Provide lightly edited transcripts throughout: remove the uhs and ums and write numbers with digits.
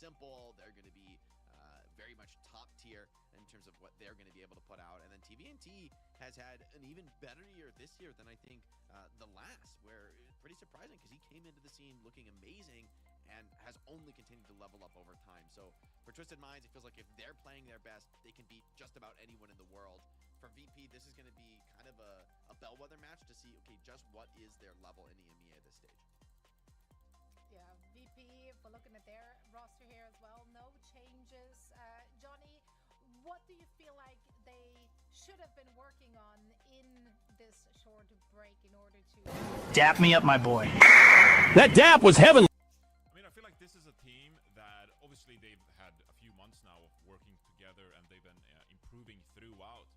simple. They're going to be very much top tier in terms of what they're going to be able to put out. And then TVNT has had an even better year this year than I think the last, where it's pretty surprising because he came into the scene looking amazing and has only continued to level up over time. So for Twisted Minds, it feels like if they're playing their best, they can beat just about anyone in the world. For VP, this is going to be kind of a bellwether match to see, okay, just what is their level in the EMEA at this stage. Yeah, VP, if we're looking at their roster here as well, no changes. Johnny, what do you feel like they should have been working on in this short break in order to... Dap me up, my boy. That dap was heavenly. I mean, I feel like this is a team that obviously they've had a few months now of working together and they've been improving throughout.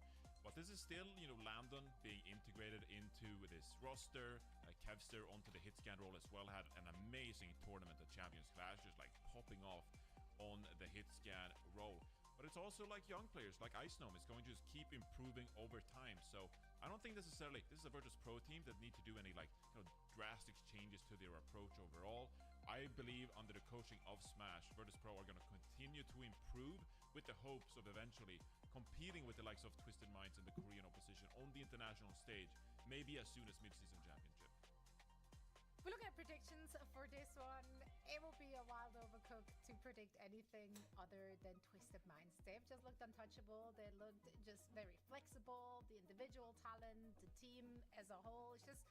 But this is still, you know, Landon being integrated into this roster. Kevster onto the hit scan role as well, had an amazing tournament at Champions Clash, just like popping off on the hit scan role. But it's also like young players like Ice Gnome is going to just keep improving over time. So I don't think necessarily this is a Virtus Pro team that need to do any like, you know, drastic changes to their approach overall. I believe under the coaching of Smash, Virtus Pro are going to continue to improve with the hopes of eventually competing with the likes of Twisted Minds in the Korean opposition on the international stage, maybe as soon as mid-season championship. We look at predictions for this one. It will be a wild overcooked to predict anything other than Twisted Minds. They've just looked untouchable. They looked just very flexible. The individual talent, the team as a whole, it's just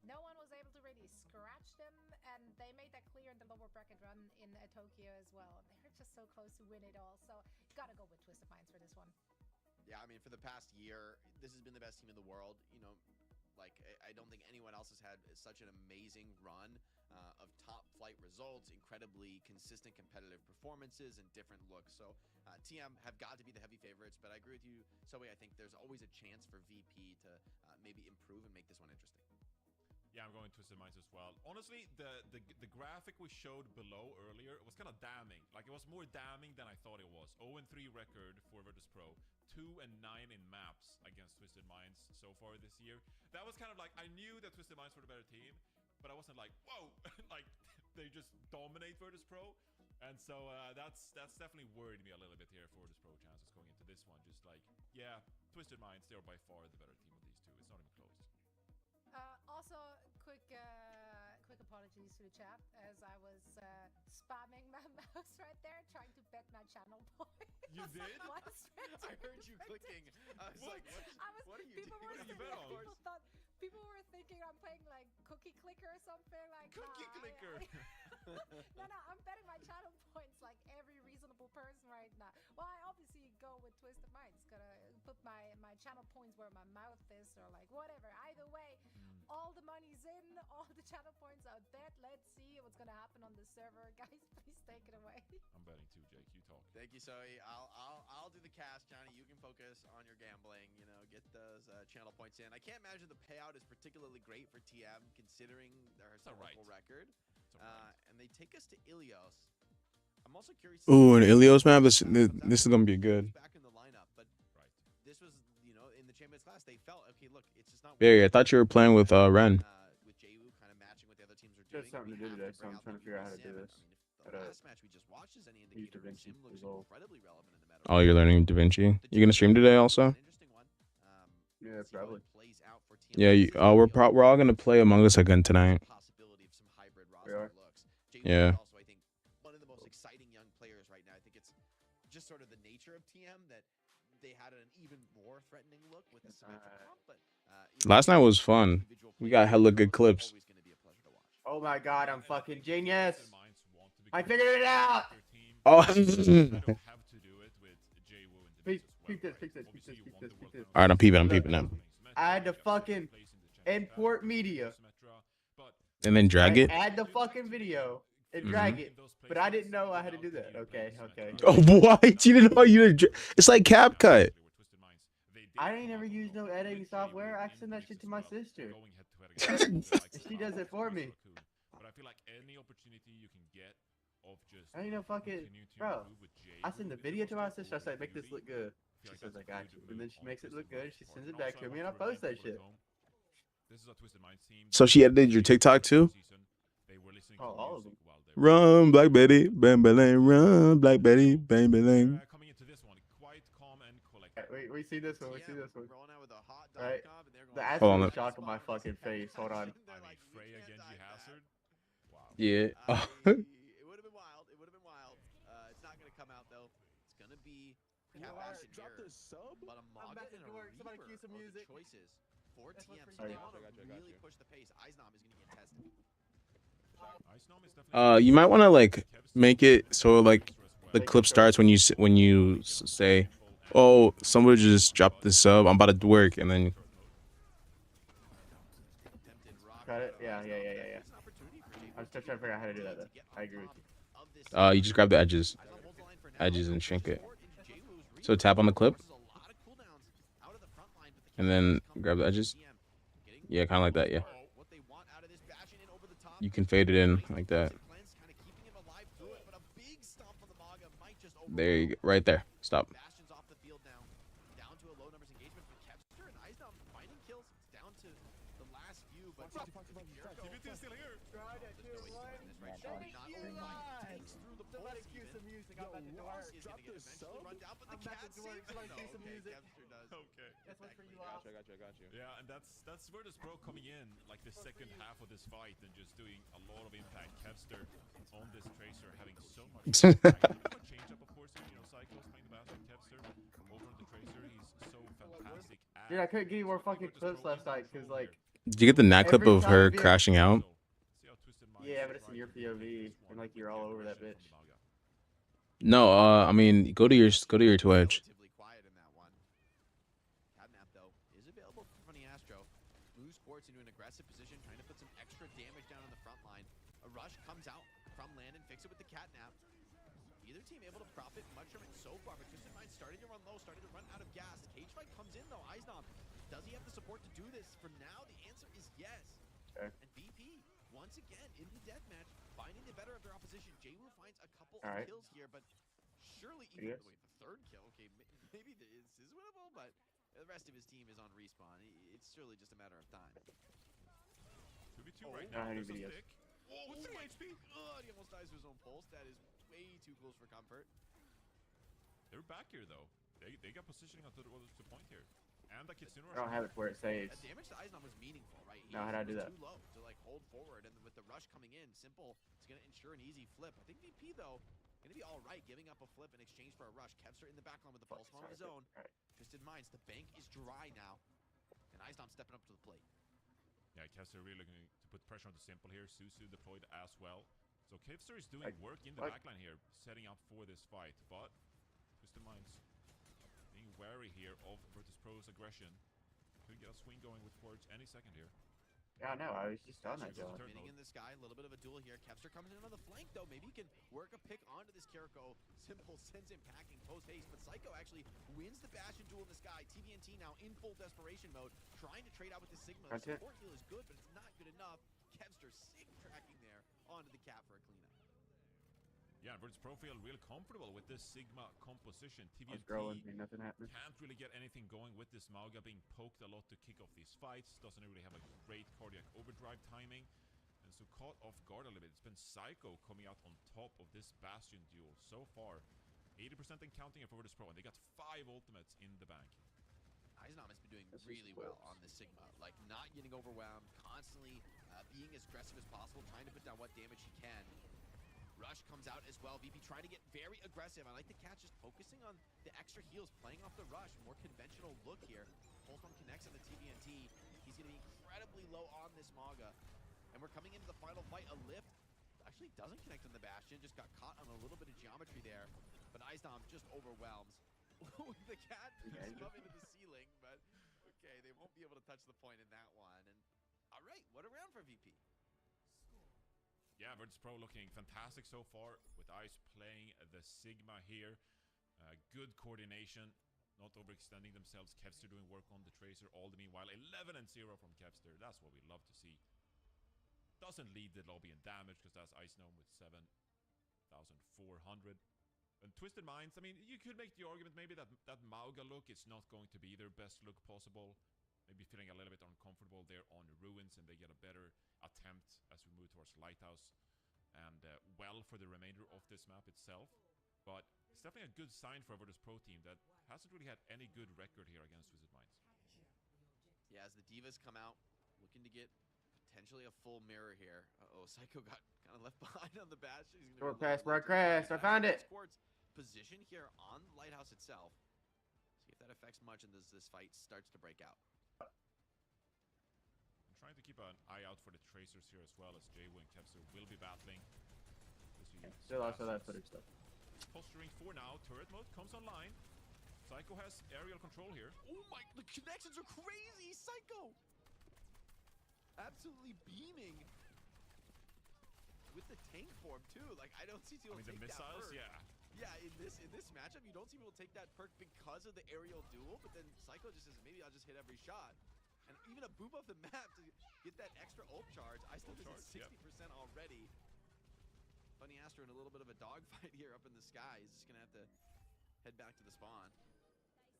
no one was able to really scratch them, and they made that clear in the lower bracket run in Tokyo as well. They're just so close to win it all, so gotta go with Twisted Minds for this one. Yeah, I mean, for the past year, this has been the best team in the world. You know, like, I don't think anyone else has had such an amazing run of top flight results, incredibly consistent competitive performances, and different looks. So TM have got to be the heavy favorites, but I agree with you, Zoe. I think there's always a chance for VP to maybe improve and make this one interesting. Yeah, I'm going Twisted Minds as well. Honestly, the graphic we showed below earlier was kind of damning. Like, it was more damning than I thought it was. 0-3 record for Virtus Pro, 2-9 in maps against Twisted Minds so far this year. That was kind of like, I knew that Twisted Minds were the better team, but I wasn't like, whoa, like they just dominate Virtus Pro. And so that's definitely worried me a little bit here for Virtus Pro chances going into this one. Just like, yeah, Twisted Minds, they're by far the better team of these two. It's not even close. Also, quick apologies to the chat as I was spamming my mouse right there, trying to bet my channel points. You did? I heard you clicking. I was like, what are you doing? People were thinking I'm playing like Cookie Clicker or something like Cookie Clicker. No, I'm betting my channel points like every reasonable person right now. Well, I obviously go with Twisted Minds. Gotta put my channel points where my mouth is, or like whatever. Either way, all the money's in, all the channel points are bet. Let's see what's gonna happen on the server. Guys, please take it away. I'm betting too, Jake. You talk. Thank you, Zoe. I'll do the cast, Johnny. You can focus on your gambling. You know, get those channel points in. I can't imagine the payout is particularly great for TM considering their historical record. And they take us to Ilios. I'm also curious. Ooh, an Ilios map. This is gonna be good. Back in the lineup, but this was, you know, in the Champions Class, they felt okay. Look, it's just not. Yeah, I thought you were playing with Ren. With JU kind of matching what the other teams are doing. Just something to do today, so I'm trying to figure out how to do this. I mean, if the last match we just watched is any indicator, Sim looks incredibly relevant in the meta. Oh, you're learning Da Vinci. You gonna stream today also? Yeah, probably. Yeah, we're all gonna play Among Us again tonight. We are. Yeah. Also, I think one of the most exciting young players right now. I think it's just sort of the nature of TM that they had an even more threatening look with the symmetric comp, but Last night was fun. We got hella good clips. Oh my god, I'm fucking genius! I figured it out! Oh. Peep this. Alright, I'm peeping now. I had to fucking import media. And then drag it? Add the fucking video and drag it. But I didn't know I had to do that. Okay. Oh, what? You didn't know it's like CapCut. I ain't never used no editing software. I send that shit to my sister. She does it for me. But I feel like any opportunity you can get of just I ain't no fucking bro. I send the video to my sister. I say, make this look good. She says, I got you. And then she makes it look good. She sends it back to me, and I post that shit. This is a Twisted Minds team. So she edited your TikTok too? they were listening Oh, to all of music them. while they were Run, Black Betty, bang bang, run, Black Betty, bang bang. coming into this one, quite calm and collected. We see this one. We see TM this one. rolling out with a hot Right. comp, and they're The going Hold on. absolute shock on my fucking face. Hold on. I mean, Freya Genji Hazard. Wow. Yeah. It would have been wild. It would have been wild. It's not gonna come out though. It's gonna be Cat Bastion here, but a Maga back and to a work. Somebody Reaper cue some are the music. choices for This one's TM. for So you. they I want to got you. really push the pace. Eisnom is gonna get tested. Icenom is definitely You might want to like make it so like the Like clip the starts when you say, "Oh, somebody just dropped the sub. I'm about to work," and then Attempted rock Got it? out of Yeah. Eisnom. It's an opportunity for I'm still trying to figure out how to do that, though. to get I on agree with top you. of this you just grab the edges, Eisnom holds the line for now. edges and shrink it. Forward into Jwoo's So Reaper. tap on the clip, Forces a lot of cooldowns out of the front line, but the and Cat then Bastion come grab the from edges. TM, getting Yeah, kind of like that. Yeah. what they want out of this Bastion and over the top. You can fade it in like that. Cleanse, kinda keeping him alive through it, but a big stomp on the Maga might just There you go. Right there. Stop. Bastion's off the field now. Down to a low numbers engagement for Kepster and Eisnom finding kills. It's down to the last few, but TVT is still here. Somebody cue some music. I'm about to do work. Run down, but the I'm back cat to work. saves Somebody it. cue some music. Kepster does. Okay. This one's for you, Exactly. Al. got you. Yeah, and that's Virtus Pro coming in like the second half of this fight and just doing a lot of impact. Kevster on this Tracer having so much impact. Change up, of course, here, Psycho's playing the Bastion. Kevster over on the Tracer. He's so fantastic at Dude, I couldn't give you more fucking clips last night because, like, Did you get the nat clip Every of her time, yeah. crashing out? yeah, but it's in your POV and like you're all over that bitch. No. I mean, go to your Twitch. Relatively quiet in that one. Catnap, though, is available for Funny Astro. Moves Sports into an aggressive position, trying to put some extra damage down on the front line. A rush comes out from land and fix it with the Catnap. Either team able to profit much from it so far, but Twisted Mind starting to run low, starting to run out of gas. Cage fight comes in, though. Eisnom, does he have the support to do this? For now, the answer is yes. Okay. And VP, once again, in the deathmatch, finding the better of their opposition. Jwoo finds a couple of Alright. kills here, but surely even Yes. wait, the third kill. Okay, maybe this is winnable, but the rest of his team is on respawn. It's surely just a matter of time. 2v2 Oh, right I now. need There's a videos. stick. Whoa, 3 HP. He almost dies to his own pulse. That is way too close for comfort. They're back here though. They got positioning onto the point here. And the Kitsune I don't have it where it saves. That damage to Eisnom was meaningful, right? Now, how do I do was that? Too low to like hold forward, and then with the rush coming in, Simple is going to ensure an easy flip. I think VP though going to be all right, giving up a flip in exchange for a rush. Kevster in the backline with the pulse on his own. Alright. Twisted Minds, the bank is dry now, and Eisnom stepping up to the plate. Yeah, Kevster really looking to put pressure on the Simple here. Susu deployed as well. So Kevster is doing work in the backline here, setting up for this fight. But Twisted Minds being wary here of Virtus Pro's aggression. Could get a swing going with Quartz any second here. Yeah, no, I was just on that, John. Spinning in the sky, a little bit of a duel here. Kevster comes in on the flank, though. Maybe he can work a pick onto this Kiriko. Simple sends him packing post-haste, but Psycho actually wins the Bastion duel in the sky. TVNT now in full desperation mode, trying to trade out with the Sigma. The support heal is good, but it's not good enough. Kevster sick tracking there onto the Cat for a cleanup. Yeah, Virtus Pro feel real comfortable with this Sigma composition. I was growing, TVNT nothing happened. can't really get anything going with this Mauga being poked a lot to kick off these fights. Doesn't really have a great cardiac overdrive timing. And so caught off guard a little bit. It's been Psycho coming out on top of this Bastion duel so far. 80% and counting for Virtus Pro, and they got 5 ultimates in the bank. Eisnom has been doing really well on the Sigma, like not getting overwhelmed, constantly being as aggressive as possible, trying to put down what damage he can. Rush comes out as well. VP trying to get very aggressive. I like the Cat just focusing on the extra heals, playing off the rush. More conventional look here. Pulse one connects on the TVNT. He's going to be incredibly low on this Maga. And we're coming into the final fight. A lift actually doesn't connect on the Bastion. Just got caught on a little bit of geometry there. But Eisnom just overwhelms. The Cat keeps him up into the ceiling, but okay, they won't be able to touch the point in that one. And all right, what a round for VP. Yeah, Virtus Pro looking fantastic so far, with Ice playing the Sigma here. Good coordination, not overextending themselves. Kevster doing work on the Tracer, all the meanwhile 11-0 from Kevster. That's what we love to see. Doesn't lead the lobby in damage, because that's Eisnom with 7,400. And Twisted Minds, I mean, you could make the argument maybe that Mauga look is not going to be their best look possible. maybe feeling a little bit uncomfortable there on Ruins, and they get a better attempt as we move towards Lighthouse. And well for the remainder of this map itself. But it's definitely a good sign for a Virtus Pro team that hasn't really had any good record here against Twisted Minds. Yeah, as the Divas come out, looking to get potentially a full mirror here. Uh-oh, Psycho got kind of left behind on the Bastion. He's Short pass, Mark Crest. I found it. Court's position here on the Lighthouse itself. See if that affects much and this fight starts to break out. I'm trying to keep an eye out for the Tracers here as well, as Jaywu and Kevster will be battling. Still also that footage stuff. Posturing for now. Turret mode comes online. Psycho has aerial control here. Oh my, the connections are crazy. Psycho absolutely beaming with the tank form too. Like, I don't see people take the missiles, that perk. yeah. In this matchup, you don't see people take that perk because of the aerial duel, but then Psycho just says, maybe I'll just hit every shot. And even a boop off the map to get that extra ult charge. I still think it's 60% already. Bunny Aster in a little bit of a dogfight here up in the sky. He's just gonna have to head back to the spawn.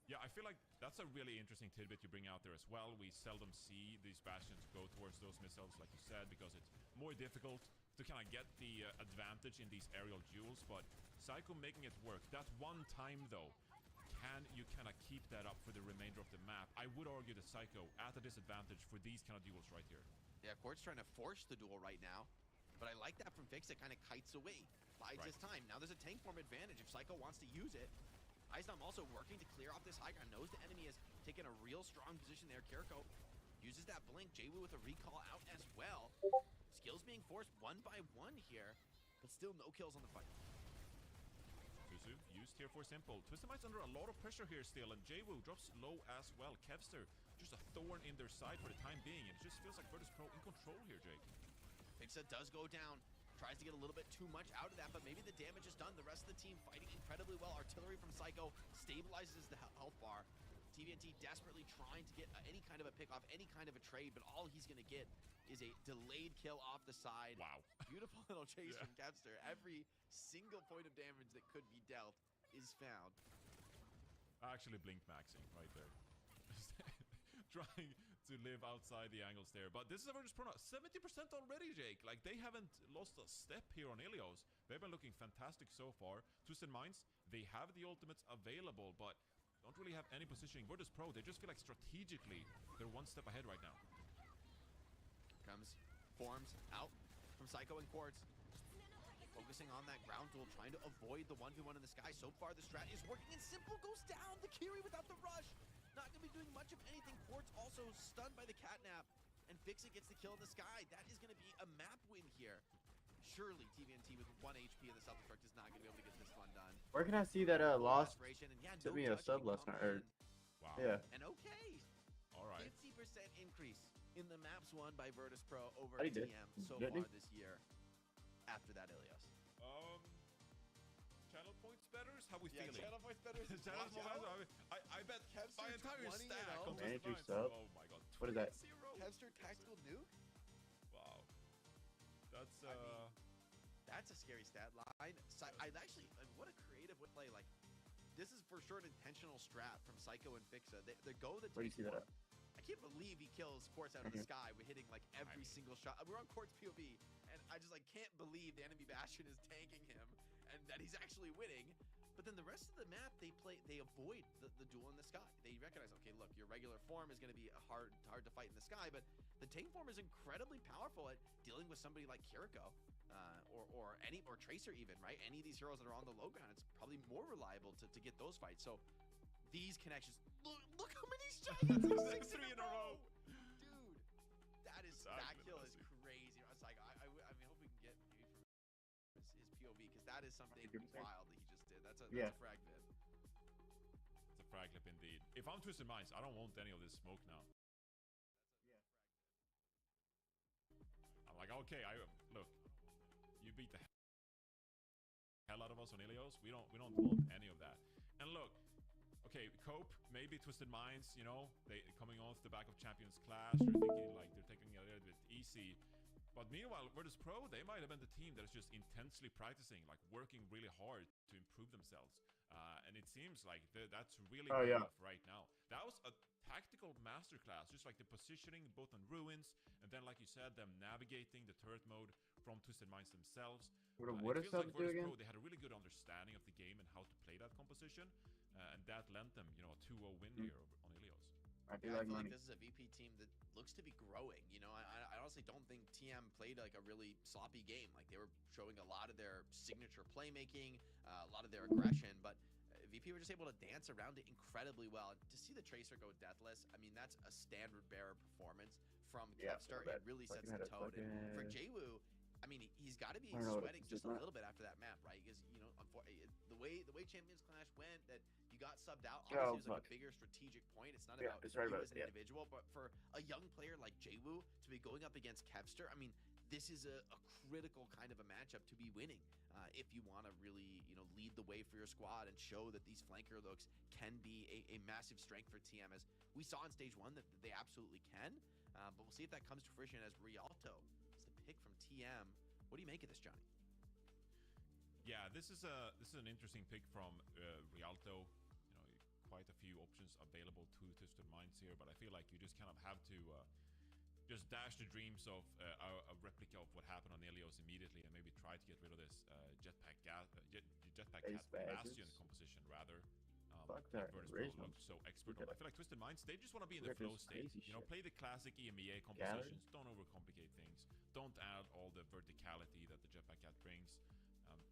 Yeah, I feel like that's a really interesting tidbit you bring out there as well. We seldom see these Bastions go towards those missiles, like you said, because it's more difficult to kind of get the advantage in these aerial duels, but Psycho making it work. That one time, though, can you kind of keep that up for the remainder of the map? I would argue that Psycho at a disadvantage for these kind of duels right here. Yeah, Quartz trying to force the duel right now, but I like that from Fix. It kind of kites away, bides his time. Now there's a tank form advantage if Psycho wants to use it. Icenom also working to clear off this high ground, knows the enemy has taken a real strong position there. Kiriko uses that blink. Jaywu with a recall out as well. Skills being forced one by one here, but still no kills on the fight. Tusu used here for simple. Twisted Minds under a lot of pressure here still, and Jaywu drops low as well. Kevster just a thorn in their side for the time being, and it just feels like Virtus Pro in control here, Jake. Fixa does go down. Tries to get a little bit too much out of that, but maybe the damage is done. The rest of the team fighting incredibly well. Artillery from Psycho stabilizes the health bar. TVNT desperately trying to get any kind of a pick off, any kind of a trade, but all he's going to get is a delayed kill off the side. Wow. Beautiful little chase from Kevster. Every single point of damage that could be dealt is found. Actually blink maxing right there. Trying to live outside the angles there. But this is a Virtus Pro now. 70% already, Jake. Like, they haven't lost a step here on Ilios. They've been looking fantastic so far. Twisted Minds, they have the ultimates available, but don't really have any positioning. Virtus Pro, they just feel like strategically they're one step ahead right now. Comes, forms out from Psycho and Quartz. Focusing on that ground duel, trying to avoid the 1v1 in the sky. So far, the strat is working, and Simple goes down. The Kiri without the rush. Not going to be doing much of anything. Quartz also stunned by the catnap, and Fixit gets the kill in the sky. That is going to be a map win here. Surely TVNT with 1 HP in the self-destruct is not going to be able to get this one done. Where can I see that lost? And yeah, Took me a sub last night. Or, wow. Yeah. And okay. All right. 50% increase in the maps won by Virtus Pro over How do you do? TM so far this year. After that, Ilios. Channel points betters? How we feeling? Channel points betters. Channel points betters. I bet Kevster my entire 20 stack and comes to Manager the sub. Oh my god. What is that? Kevster tactical nuke. Wow. That's I mean, that's a scary stat line. I actually, what a creative way to play. Like, this is for sure an intentional strat from Psycho and Fixa. They go the. Where do you see that at? I can't believe he kills Quartz out of the sky with hitting like every single shot. We're on Quartz POV, and I just like can't believe the enemy Bastion is tanking him and that he's actually winning. But then the rest of the map, they avoid the duel in the sky. They recognize, okay, look, your regular form is going to be hard to fight in the sky, but the tank form is incredibly powerful at dealing with somebody like Kiriko, or Tracer even, right? Any of these heroes that are on the low ground, it's probably more reliable to get those fights. So these connections, look how many giants, 6 in a row. Dude, that kill is crazy. I was like, I mean, hope we can get maybe from his POV, because that is something wild that he just did. That's a frag vid. It's a frag clip indeed. If I'm Twisted Minds, I don't want any of this smoke now. I'm like, okay, look, you beat the hell out of us on Ilios. We don't want any of that. And look, okay, Cope, maybe Twisted Minds, you know, they coming off the back of Champions Clash, they're thinking like they're taking it a little bit easy. But meanwhile, Virtus Pro, they might have been the team that is just intensely practicing, like working really hard to improve themselves. And it seems like that's really paying off right now. That was a tactical masterclass, just like the positioning both on Ruins, and then, like you said, them navigating the turret mode from Twisted Minds themselves. What it does feels like subs do Virtus again? Pro, they had a really good understanding of the game and how to play that composition, and that lent them, a 2-0 win here on Ilios. I do Yeah, I like feel money. like this is a VP team that looks to be growing. I honestly don't think TM played like a really sloppy game. Like they were showing a lot of their signature playmaking, a lot of their aggression, but VP were just able to dance around it incredibly well. To see the Tracer go deathless, I mean, that's a standard bearer performance from Kevstar. It really sets the tone. And for Jwoo, I mean, he's got to be sweating just a little bit after that map, right? Because the way Champions Clash went, that you got subbed out, obviously it was like a bigger strategic point. It's not about you as an individual, but for a young player like Jwoo to be going up against Kevstar, I mean, this is a critical kind of a matchup to be winning if you want to really lead the way for your squad and show that these flanker looks can be a massive strength for TM, as we saw in stage 1 that they absolutely can. But we'll see if that comes to fruition as Rialto is the pick from TM. What do you make of this, Johnny? Yeah, this is an interesting pick from Rialto. Quite a few options available to Twisted Minds here, but I feel like you just kind of have to just dash the dreams of a replica of what happened on Ilios immediately, and maybe try to get rid of this Jetpack Cat Bastion composition rather. Virtus Pro looks so expert on. I feel like Twisted Minds, they just want to be in the flow state. Play the classic EMEA compositions. Don't overcomplicate things. Don't add all the verticality that the Jetpack Cat brings.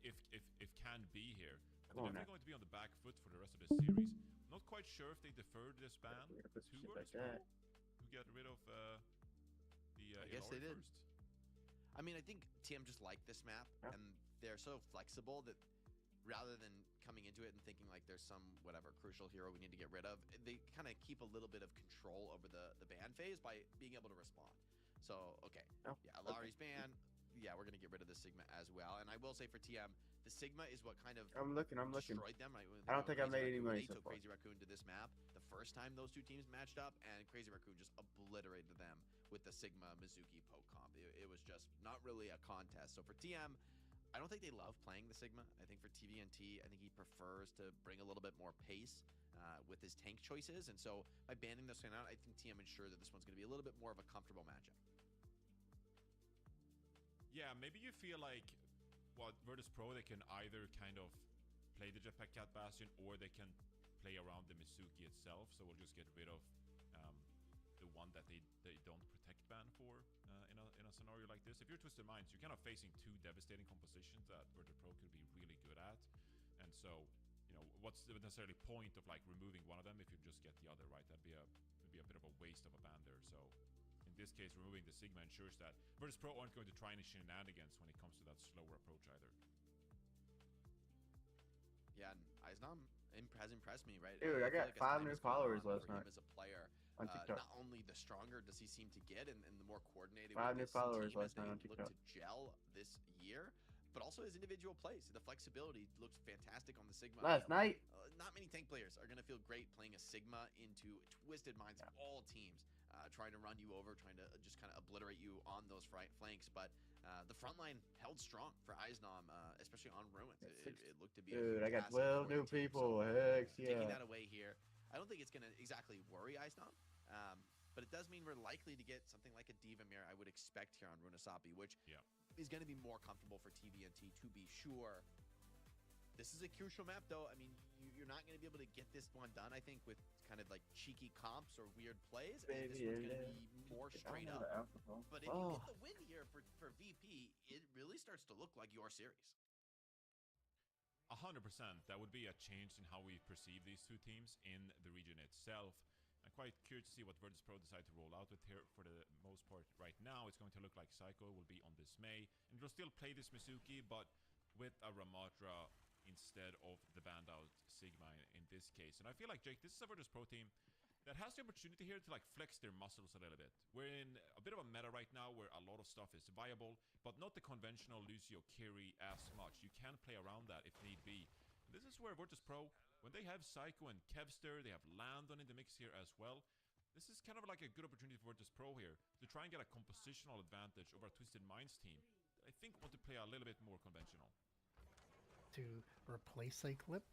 If can be here, they're definitely going to be on the back foot for the rest of this series. Not quite sure if they deferred this ban to Virtus Pro, who got rid of I guess they did. First. I mean, I think TM just liked this map, and they're so flexible that rather than coming into it and thinking like there's some whatever crucial hero we need to get rid of, they kind of keep a little bit of control over the ban phase by being able to respond. So, okay. Lari's ban. Yeah, we're going to get rid of the Sigma as well. And I will say for TM, the Sigma is what kind of destroyed them. Right? I don't think I made any money so far. Crazy Raccoon to this map the first time those two teams matched up, and Crazy Raccoon just obliterated them with the Sigma Mizuki poke comp. It was just not really a contest. So for TM, I don't think they love playing the Sigma. I think for TVNT, I think he prefers to bring a little bit more pace with his tank choices. And so by banning this one out, I think TM ensure that this one's going to be a little bit more of a comfortable matchup. Yeah, maybe you feel like Virtus Pro, they can either kind of play the Jetpack Cat Bastion, or they can play around the Mizuki itself. So we'll just get rid of the one that they don't protect ban for in a scenario like this. If you're Twisted Minds, you're kind of facing two devastating compositions that Virtus Pro could be really good at. And so, what's the necessarily point of like removing one of them if you just get the other, right? That'd be a bit of a waste of a ban there. So in this case, removing the Sigma ensures that Virtus Pro aren't going to try any shenanigans when it comes to that slower approach either. Yeah, and Eisnam has impressed me, right? Dude, I got 5 new followers last night. As a player, on TikTok. Not only the stronger does he seem to get, and the more coordinated 5 new followers last night on TikTok. Look to gel this year, but also his individual plays. The flexibility looks fantastic on the Sigma. Last night, not many tank players are going to feel great playing a Sigma into Twisted Minds. All teams trying to run you over, trying to just kind of obliterate you on those flanks. But the front line held strong for Eisnam, especially on Ruins. It looked to be dude, I got 12 new people. Heck yeah. Taking that away here, I don't think it's going to exactly worry Eisnam. But it does mean we're likely to get something like a Diva Mirror, I would expect, here on Runasapi, which is going to be more comfortable for TVNT, to be sure. This is a crucial map, though. I mean, you're not going to be able to get this one done, I think, with kind of like cheeky comps or weird plays. I think this one's going to be more straight up. But if you get the win here for VP, it really starts to look like your series. 100%. That would be a change in how we perceive these two teams in the region itself. I'm quite curious to see what Virtus Pro decide to roll out with here. For the most part right now, it's going to look like Psycho will be on Dismay, and it'll still play this Mizuki, but with a Ramatra instead of the banned out Sigma in this case. And I feel like, Jake, this is a Virtus Pro team that has the opportunity here to like flex their muscles a little bit. We're in a bit of a meta right now where a lot of stuff is viable, but not the conventional Lucio carry as much. You can play around that if need be. And this is where Virtus Pro, when they have Psycho and Kevster, they have Landon in the mix here as well. this is kind of like a good opportunity for Virtus Pro here to try and get a compositional advantage over a Twisted Minds team. I think want to play a little bit more conventional. To replace a clip.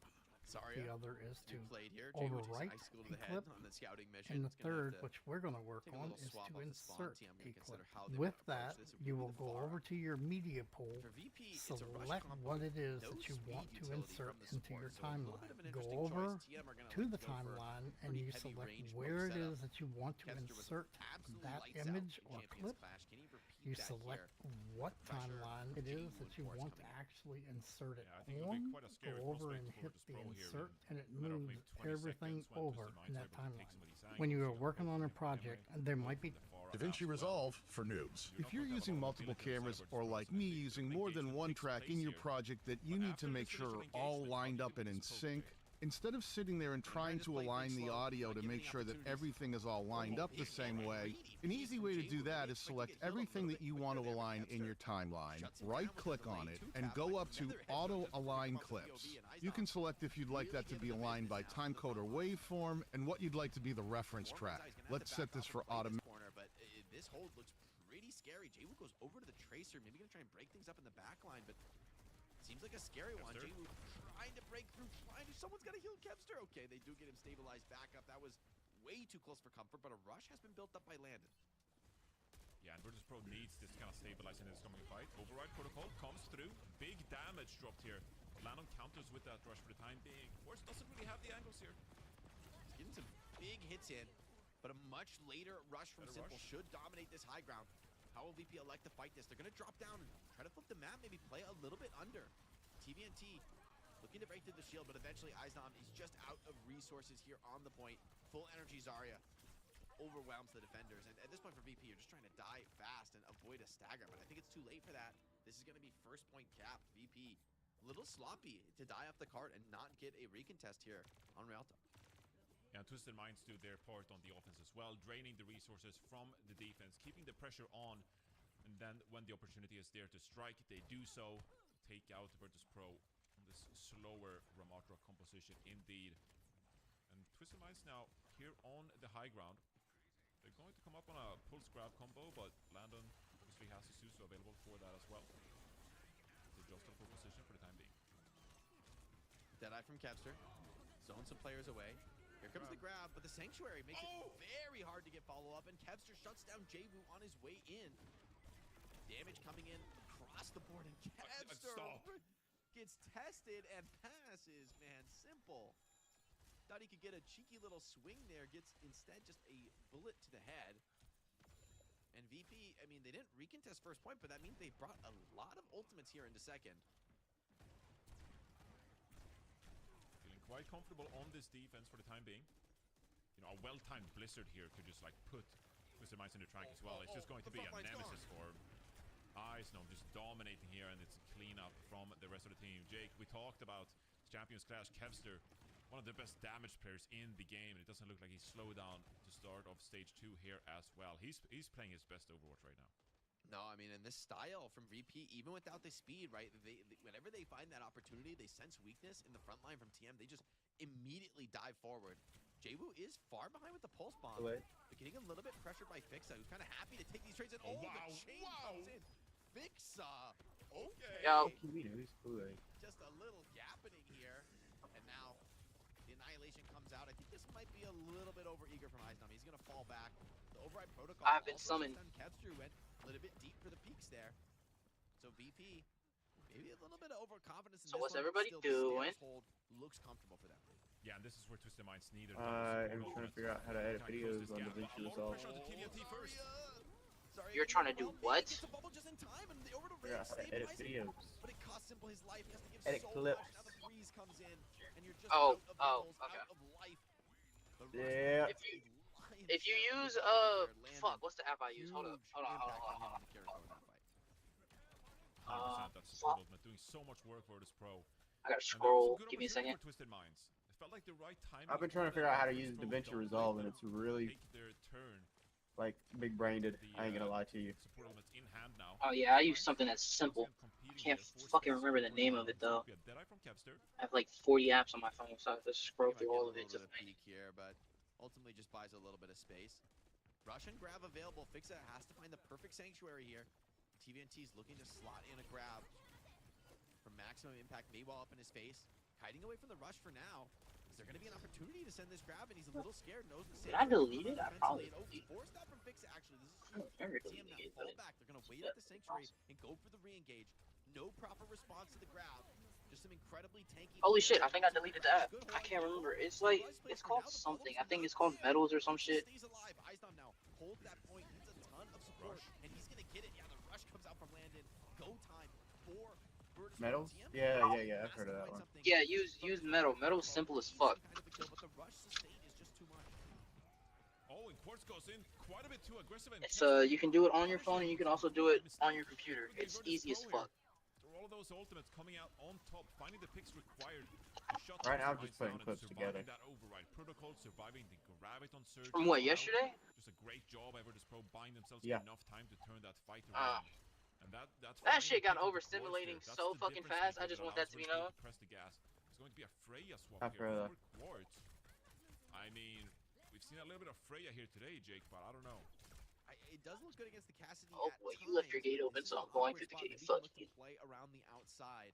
Sorry, The other is to played here. Jay Wu takes overwrite a nice school to a the head clip. on the scouting mission. And the It's gonna have third, to which we're going to work take a on, little is swap to off the spawn insert tee. I'm a gonna clip. consider how they With wanna that, approach this. It would you be will the go far. over to your media pool, For VP, it's a rush select combo, what it is no that you speed want to utility insert from the into your support, so a little bit timeline. of an Go interesting over choice. TM are gonna to like the to go for timeline and pretty you heavy select range where it setup. is that you want to Kevster was insert absolutely that lights out image in or Champions clip. Clash. Can he repeat You that select here? what Pressure, timeline it Jay is Wu that you Force want to coming in. actually insert it Yeah, I think it'll be on. quite a Go scary over prospect and for hit Virtus the Pro here. insert, In and it a matter of moves maybe 20 everything seconds when over Twisted in Minds that are able to take timeline. some of these When you angles, are you know, working both on a from the project, melee, there both might from be the far DaVinci as well. Resolve for noobs. You're If not you're going to have a using lot of multiple mobility inside cameras Virtus or Pro, like so me maybe using more engagement than one takes track place in your here. project that you But need after to this make sure initial are all engagement, how lined do you up do and with in this poke sync, pick? instead of sitting there and They trying just to play things align the slow, audio not to giving make the sure that opportunities. everything is all lined up the big same and way, greedy an piece easy from way to Jay do Wu. that They is expect to select get healed a everything little that you bit want to quicker there align with in your Kevster. timeline, Shuts him right down with the click delay, on it, two and tap, go like up to another headshot auto just before he align come off the clips. POV, and You can Izom select if you'd like really that to be giving them aligned by business now time from the code or front line. waveform and what you'd like to be the reference Foreman's track. Eye is gonna have Let's to set back this off for and play automatic. this corner, but this hold looks pretty scary. Jay Wu goes over to the Tracer, maybe gonna try and break things up in the back line, but seems like a scary one. Kevster. Jay Wu trying to break through, someone's got to heal Kevster. Okay, they do get him stabilized back up. That was way too close for comfort, but a rush has been built up by Landon. Yeah, and Virtus Pro needs this kind of stabilizing in this coming fight. Override protocol comes through. Big damage dropped here. Landon counters with that rush for the time being. Force doesn't really have the angles here. He's getting some big hits in, but a much later rush from Better Simple rush. should dominate this high ground. How will VP elect to fight this? They're going to drop down and try to flip the map, maybe play a little bit under. TVNT looking to break through the shield, but eventually Izom is just out of resources here on the point. Full energy Zarya overwhelms the defenders. And at this point for VP, you're just trying to die fast and avoid a stagger, but I think it's too late for that. This is going to be first point cap. VP, a little sloppy to die off the cart and not get a recontest here on Rialto. And Twisted Minds do their part on the offense as well, draining the resources from the defense, keeping the pressure on, and then when the opportunity is there to strike, they do so. Take out Virtus Pro on this slower Ramatra composition indeed. And Twisted Minds now here on the high ground. They're going to come up on a pulse grab combo, but Landon obviously has Susu available for that as well. They adjust the full position for the time being. Deadeye from Kevster. Zone some players away. Here comes the grab, but the Sanctuary makes it very hard to get follow-up, and Kevster shuts down Jay Wu on his way in. Damage coming in across the board, and Kevster gets tested and passes, man. Simple. Thought he could get a cheeky little swing there, gets instead just a bullet to the head. And VP, I mean, they didn't recontest first point, but that means they brought a lot of ultimates here into second. Feeling quite comfortable on this defense for the time being. You know, a well-timed Blizzard here could just like put Twisted Minds in the track as well. It's just going to be a nemesis for Izom, just dominating here, and it's a cleanup from the rest of the team. Jake, we talked about Champions Clash. Kevster, one of the best damage players in the game, and it doesn't look like he's slowed down to start of stage 2 here as well. He's playing his best Overwatch right now. No, I mean, and this style from VP, even without the speed, right? Whenever they find that opportunity, they sense weakness in the front line from TM. They just immediately dive forward. Jay Wu is far behind with the pulse bomb, but getting a little bit pressured by Fixa, who's kind of happy to take these trades. And Oh, the wow, chain wow. comes in. Fixa, okay. Yo. Just a little gappening here, and now the Annihilation comes out. I think this might be a little bit overeager from Izom. He's gonna fall back. The override protocol. I've been also summoned. shuts down Kevster, went a little bit deep for the peaks there. So VP, maybe a little bit of overconfidence in So this what's one, but everybody still the doing? stance hold looks comfortable for them. Yeah, and this is where Twisted Minds needed. I'm trying to figure out how to edit videos on DaVinci Resolve. Sorry, You're trying to do what? Gets a bubble just in time, and the over to Figure out how to edit videos. But it costs Simple his life. He has to give Edit so clips. much. Now the freeze comes in, and you're just Oh, out of goals, okay. out of life. The Yeah. If you use fuck, what's the app I use? Hold on. 100%, that's the fuck. ultimate, doing so much work for this pro. I gotta And that was scroll. good Give me a opportunity second. for Twisted Minds. It felt like the right timing. I've been trying to for figure out how to Virtus use Pro DaVinci don't Resolve, like and to it's really take their turn. like big-brained. I ain't gonna lie to you. Support elements in hand now. Oh yeah, I use something that's simple. Competing Can't here, force fucking fits remember the for name Landon. of it, though. Deadeye from Kevster. I have like 40 apps on my phone, so I have to scroll Might through get a all of it. little bit of peak here, but ultimately just buys a little bit of space. Rush and grab available. Fixa has to find the perfect sanctuary here. TVNT is looking to slot in a grab from maximum impact. Maywall up in his face. Hiding away from the rush for now. Is there going to be an opportunity to send this grab? And he's a little scared. Knows the Did I delete it? I probably deleted. Forced out from Fixa, actually. This is I don't remember TM deleting that it, fall but back. They're going to wait at the sanctuary and go for the re-engage. No proper response to the grab. Just some incredibly tanky. holy shit! I think I deleted that. I can't remember. It's like it's called something. I think it's called Metals or some shit. Stays alive. Izdom now holds that point. Needs a ton of support, and he's gonna get it. Yeah, the rush comes out from Landon. Go time for Virtus. Metals? TM Yeah, I've heard of that one. Yeah, use Metal. Metal's simple as fuck. Kind of a kill, but the rush sustain is just too much. Oh, and Quartz goes in quite a bit too aggressive. And It's you can do it on your phone and you can also do it on your computer. It's easy as fuck. All of those ultimates coming out on top, finding the picks required. Right now, I'm just putting clips together. That override protocol, surviving the graviton surge. From what, yesterday? Just a great job by Virtus Pro buying themselves enough time to turn that fight around. And that shit got overstimulating so fucking fast. I just want that to be known. Press the gas. It's going to be a Freya swap I've here heard of for Quartz. I mean, we've seen a little bit of Freya here today, Jake, but I don't know. It does look good against the Cassidy. Oh at boy, you times. left your gate open, This so is I'm an going awkward through the spot. gate. Maybe Fuck look to you. play around the outside.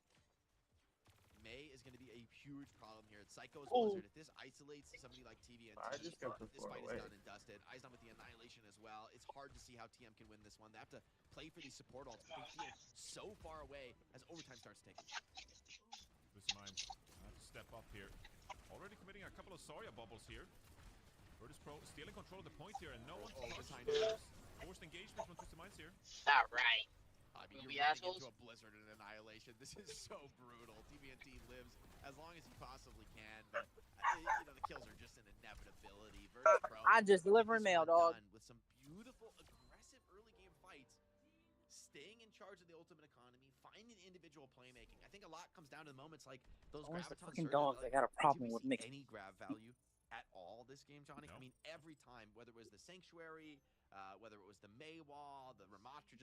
May is going to be a huge problem here. Psycho's Oh. Blizzard. If this isolates somebody like TVNT, I just got the this floor fight away. is done and dusted. Izdom with the Annihilation as well. It's hard to see how TM can win this one. They have to play for these support ults, but they feel so far away as overtime starts ticking. This Minds have to step up here. Already committing a couple of Zarya bubbles here. Virtus Pro stealing control of the point here, and no one behind touches. Forced engagement from Twisted Minds here. Alright. I mean, Movie you're running assholes. into a Blizzard and Annihilation. This is so brutal. TVNT lives as long as he possibly can, but the kills are just an inevitability. Virtus Pro. I just delivering this mail, one dog. done with some beautiful, aggressive early game fights, staying in charge of the ultimate economy, finding individual playmaking. I think a lot comes down to the moments like those Where's the graviton fucking surges. dogs? I got a problem did we with see mixed. any grab value at all this game, Johnny? No. I mean, every time, whether it was the Sanctuary, whether it was the Maywall, the Ramatra just